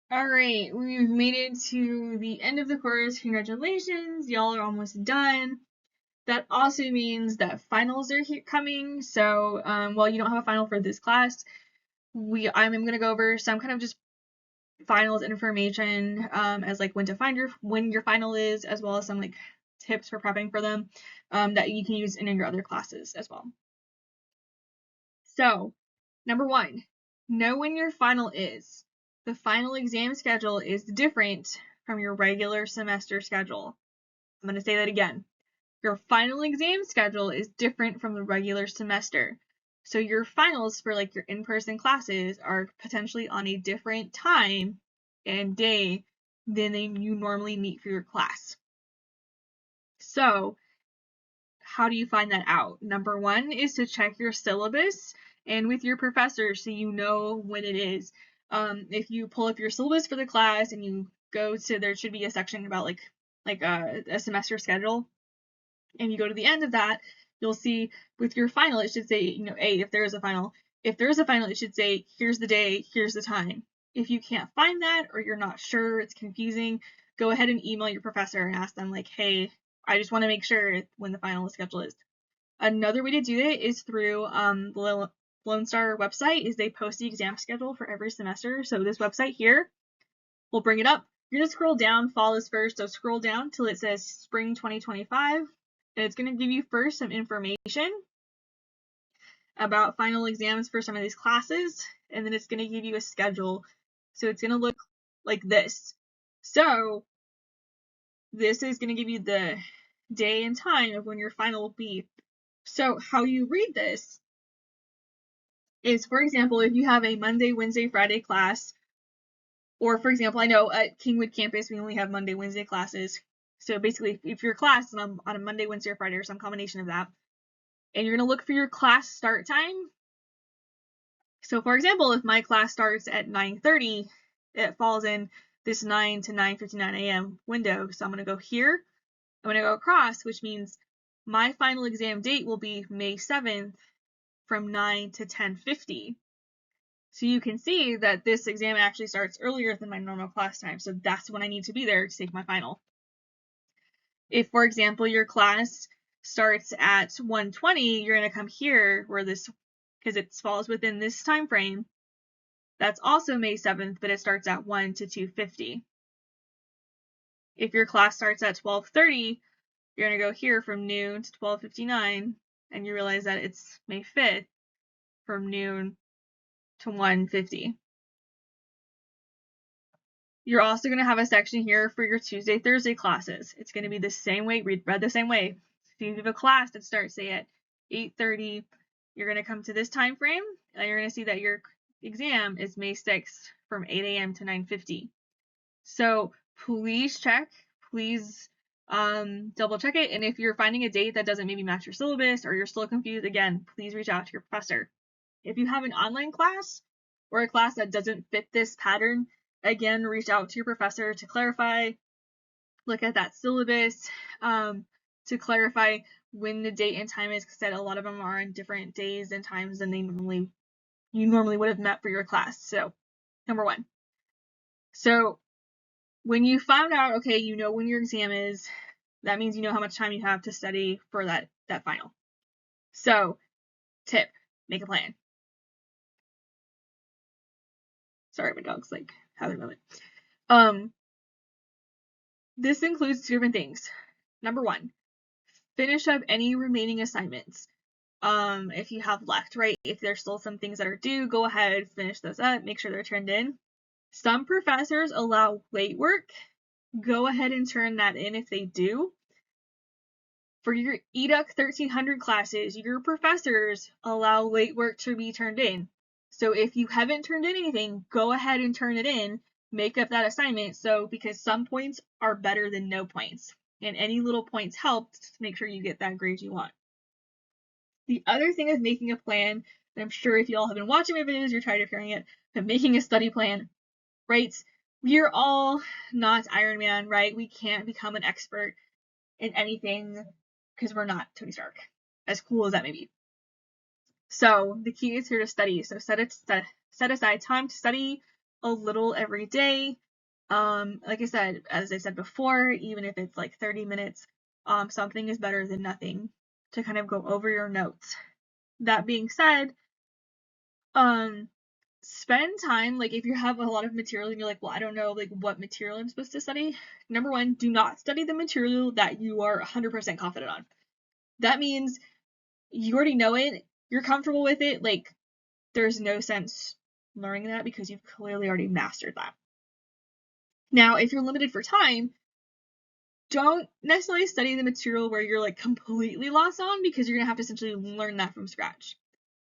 All right, we've made it to the end of the course. Congratulations, y'all are almost done. That also means that finals are coming. So, while you don't have a final for this class, I'm going to go over some kind of just finals information, as like when your final is, as well as some like tips for prepping for them, that you can use in your other classes as well. So, number one, know when your final is. The final exam schedule is different from your regular semester schedule. I'm going to say that again. Your final exam schedule is different from the regular semester. So your finals for like your in-person classes are potentially on a different time and day than you normally meet for your class. So how do you find that out? Number one is to check your syllabus and with your professor so you know when it is. If you pull up your syllabus for the class and you go to, there should be a section about like a semester schedule, and you go to the end of that, you'll see with your final, it should say, if there is a final. If there is a final, it should say, here's the day, here's the time. If you can't find that or you're not sure, it's confusing, go ahead and email your professor and ask them like, hey, I just want to make sure when the final schedule is. Another way to do it is through the Lone Star website. Is they post the exam schedule for every semester. So this website here, we'll bring it up. You're going to scroll down, fall is first, so scroll down till it says spring 2025, and it's going to give you first some information about final exams for some of these classes, and then it's going to give you a schedule. So it's going to look like this. So this is going to give you the day and time of when your final will be. So how you read this is, for example, if you have a Monday, Wednesday, Friday class, or for example, I know at Kingwood campus we only have Monday, Wednesday classes. So basically, if your class is on a Monday, Wednesday, or Friday, or some combination of that, and you're going to look for your class start time. So for example, if my class starts at 9:30, it falls in this 9 to 9:59 a.m. window. So I'm going to go here. I'm going to go across, which means my final exam date will be May 7th from 9 to 10:50. So you can see that this exam actually starts earlier than my normal class time. So that's when I need to be there to take my final. If, for example, your class starts at 1:20, you're going to come here where this, because it falls within this time frame. That's also May 7th, but it starts at 1 to 2:50. If your class starts at 12:30, you're going to go here from noon to 12:59, and you realize that it's May 5th from noon to 1:50. You're also going to have a section here for your Tuesday, Thursday classes. It's going to be the same way, read the same way. If you have a class that starts, say, at 8:30, you're going to come to this time frame, and you're going to see that your exam is May 6th from 8 a.m. to 9:50. So please check, please double check it. And if you're finding a date that doesn't maybe match your syllabus or you're still confused, again, please reach out to your professor. If you have an online class or a class that doesn't fit this pattern, again, reach out to your professor to clarify, look at that syllabus, to clarify when the date and time is, because a lot of them are on different days and times than you normally would have met for your class. So, number one. So when you found out, okay, you know when your exam is, that means you know how much time you have to study for that final. So, tip, make a plan. Sorry, my dog's like having a moment. This includes two different things. Number one, finish up any remaining assignments. If you have left, right? If there's still some things that are due, go ahead, finish those up, make sure they're turned in. Some professors allow late work. Go ahead and turn that in if they do. For your EDUC 1300 classes, your professors allow late work to be turned in. So if you haven't turned in anything, go ahead and turn it in, make up that assignment. So because some points are better than no points, and any little points help to make sure you get that grade you want. The other thing is making a plan, and I'm sure if you all have been watching my videos, you're tired of hearing it, but making a study plan, right? We're all not Iron Man, right? We can't become an expert in anything because we're not Tony Stark, as cool as that may be. So the key is here to study. So set aside time to study a little every day. Like I said, as I said before, even if it's like 30 minutes, something is better than nothing to kind of go over your notes. That being said, spend time, like if you have a lot of material and you're like, well, I don't know like what material I'm supposed to study. Number one, do not study the material that you are 100% confident on. That means you already know it, you're comfortable with it, like there's no sense learning that because you've clearly already mastered that. Now, if you're limited for time, don't necessarily study the material where you're like completely lost on, because you're gonna have to essentially learn that from scratch.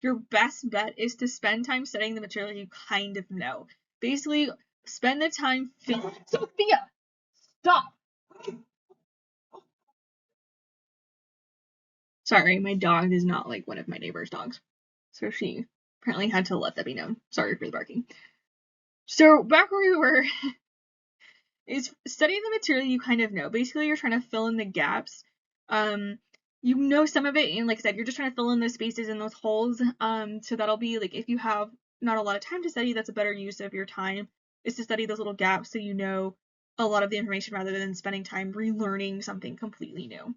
Your best bet is to spend time studying the material you kind of know. Basically, spend the time Sophia, stop! Sorry, my dog is not like one of my neighbor's dogs. So she apparently had to let that be known. Sorry for the barking. So back where we were, is studying the material you kind of know. Basically, you're trying to fill in the gaps. You know some of it, and like I said, you're just trying to fill in those spaces and those holes. So that'll be like if you have not a lot of time to study, that's a better use of your time, is to study those little gaps so you know a lot of the information rather than spending time relearning something completely new.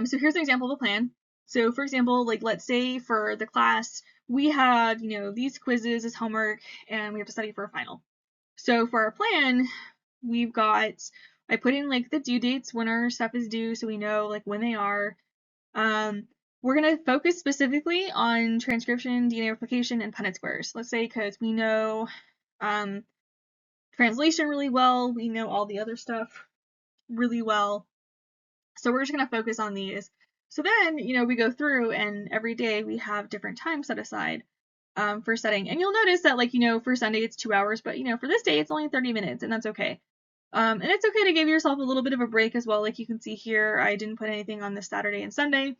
So here's an example of a plan. So for example, like let's say for the class, we had, these quizzes as homework and we have to study for a final. So for our plan, I put in like the due dates when our stuff is due so we know like when they are. We're going to focus specifically on transcription, DNA replication, and Punnett squares. Let's say because we know translation really well, we know all the other stuff really well. So we're just going to focus on these. So then, we go through and every day we have different time set aside for studying. And you'll notice that like, for Sunday it's 2 hours, but for this day it's only 30 minutes and that's okay. And it's okay to give yourself a little bit of a break as well. Like you can see here, I didn't put anything on this Saturday and Sunday,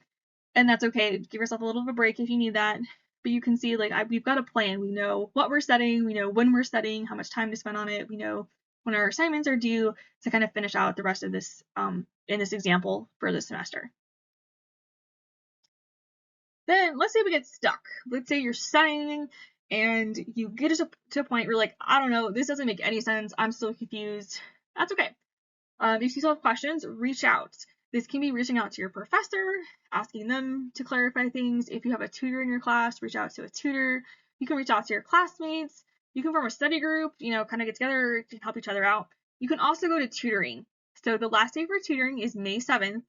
and that's okay. Give yourself a little bit of a break if you need that. But you can see like we've got a plan. We know what we're studying. We know when we're studying, how much time to spend on it. We know when our assignments are due to kind of finish out the rest of this in this example for the semester. Then let's say we get stuck. Let's say you're studying and you get to a point where you're like, I don't know, this doesn't make any sense. I'm still confused. That's okay. If you still have questions, reach out. This can be reaching out to your professor, asking them to clarify things. If you have a tutor in your class, reach out to a tutor. You can reach out to your classmates. You can form a study group, kind of get together to help each other out. You can also go to tutoring. So the last day for tutoring is May 7th.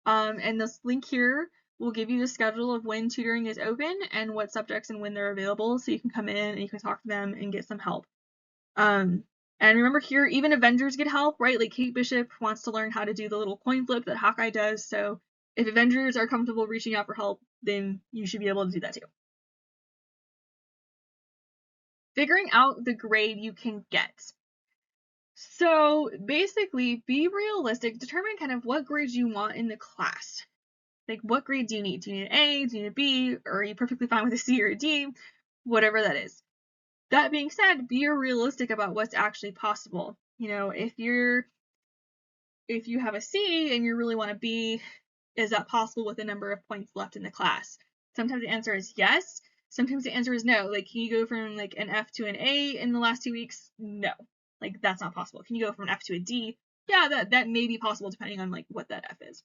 And this link here will give you the schedule of when tutoring is open and what subjects and when they're available, so you can come in and you can talk to them and get some help. And remember here, even Avengers get help, right? Like Kate Bishop wants to learn how to do the little coin flip that Hawkeye does, so if Avengers are comfortable reaching out for help, then you should be able to do that too. Figuring out the grade you can get. So basically, be realistic, determine kind of what grades you want in the class. Like, what grade do you need? Do you need an A? Do you need a B? Or are you perfectly fine with a C or a D? Whatever that is. That being said, be realistic about what's actually possible. If you have a C and you really want a B, is that possible with the number of points left in the class? Sometimes the answer is yes. Sometimes the answer is no. Like, can you go from like an F to an A in the last 2 weeks? No. Like, that's not possible. Can you go from an F to a D? Yeah, that may be possible depending on like what that F is.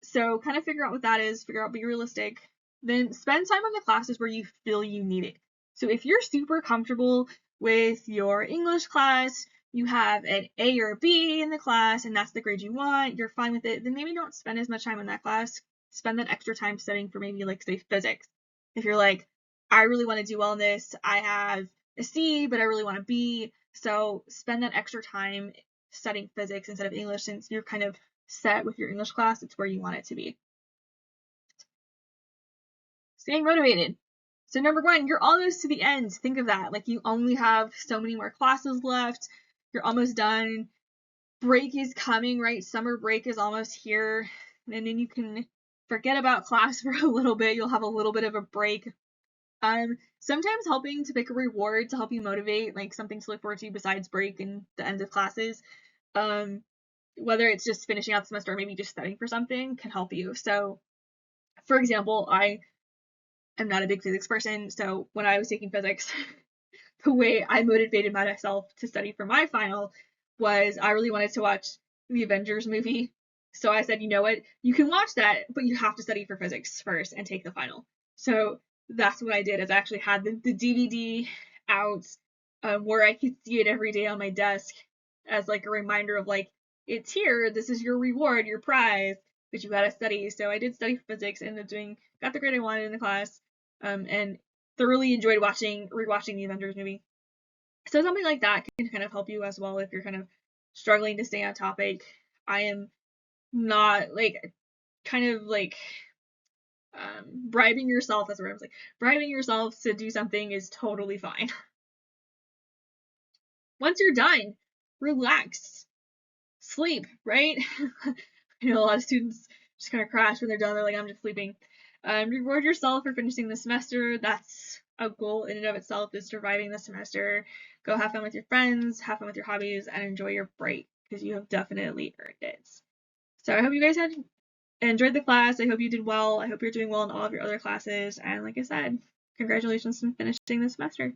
So kind of figure out what that is, be realistic, then spend time on the classes where you feel you need it. So if you're super comfortable with your English class, you have an A or a B in the class, and that's the grade you want, you're fine with it, then maybe don't spend as much time in that class. Spend that extra time studying for maybe like, say, physics. If you're like, I really want to do well in this, I have a C, but I really want a B, so spend that extra time studying physics instead of English, since you're kind of set with your English class, it's where you want it to be. Staying motivated. So number one, you're almost to the end. Think of that. Like, you only have so many more classes left. You're almost done. Break is coming, right? Summer break is almost here. And then you can forget about class for a little bit. You'll have a little bit of a break. Sometimes helping to pick a reward to help you motivate, like something to look forward to besides break and the end of classes. Whether it's just finishing out the semester or maybe just studying for something, can help you. So, for example, I am not a big physics person, so when I was taking physics, the way I motivated myself to study for my final was I really wanted to watch the Avengers movie. So I said, you know what, you can watch that, but you have to study for physics first and take the final. So that's what I did, is I actually had the DVD out where I could see it every day on my desk as like a reminder of like, it's here, this is your reward, your prize, but you gotta study. So I did study physics, ended up got the grade I wanted in the class, and thoroughly enjoyed rewatching the Avengers movie. So something like that can kind of help you as well if you're kind of struggling to stay on topic. I am not like kind of like bribing yourself, that's what I was like. Bribing yourself to do something is totally fine. Once you're done, relax, sleep, right? I know a lot of students just kind of crash when they're done. They're like, I'm just sleeping. Reward yourself for finishing the semester. That's a goal in and of itself, is surviving the semester. Go have fun with your friends, have fun with your hobbies, and enjoy your break, because you have definitely earned it. So I hope you guys had enjoyed the class. I hope you did well. I hope you're doing well in all of your other classes. And like I said, congratulations on finishing the semester.